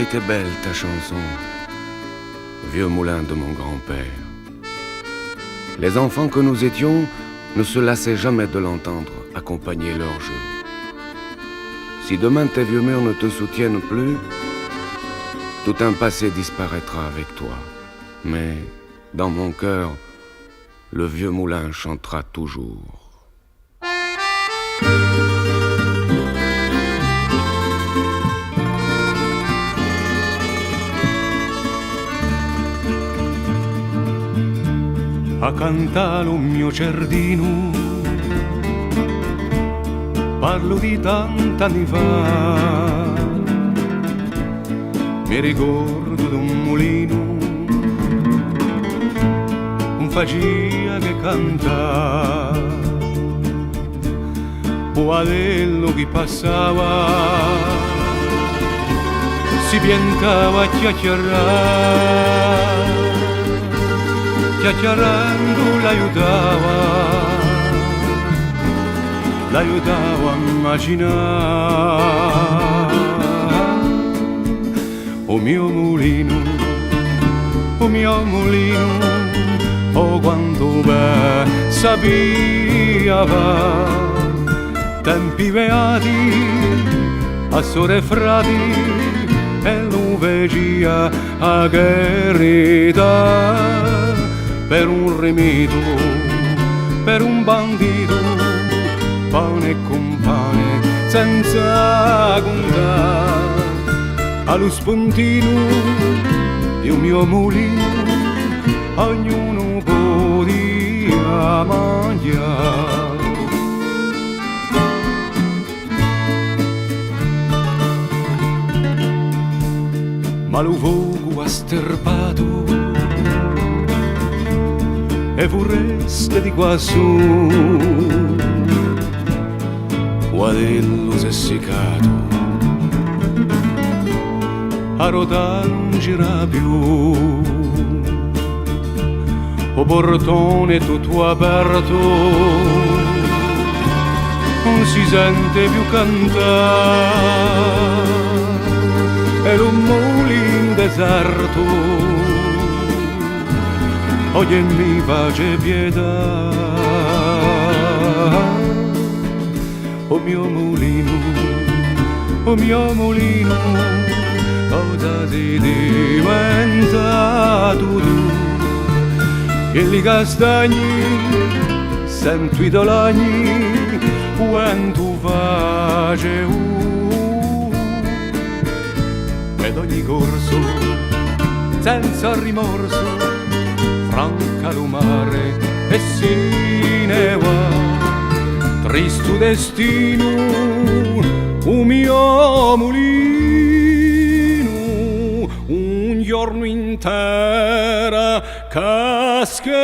était belle ta chanson, vieux moulin de mon grand-père. Les enfants que nous étions ne se lassaient jamais de l'entendre accompagner leur jeu. Si demain tes vieux murs ne te soutiennent plus, tout un passé disparaîtra avec toi. Mais dans mon cœur, le vieux moulin chantera toujours. A cantare un mio giardino, parlo di tant'anni fa. Mi ricordo d'un mulino, un fagia che canta, Poadello che passava, si piantava a chiacchierare, chiacchierando l'aiutava a immaginare. O mio mulino, oh quanto bene sapeva, tempi beati a sore e frati e lo vegia a carità. Per un rimedio, per un bandito, pane e compane, senza contare, allo spuntino di un mio mulino, ognuno podia mangiare. Ma lo fuoco ha sterpato e vorreste di quassù, Poadello s'è seccato, a rota non gira più, o portone tutto aperto, non si sente più cantare, è un mulino deserto, oggi mi pace pietà. O mio mulino, cosa si diventa tu? E li castagni, sento i dolagni, quando face ed ogni corso, senza rimorso, franca lo mare e si ne va. Tristo destino, un mio mulino, un giorno intera cascherà.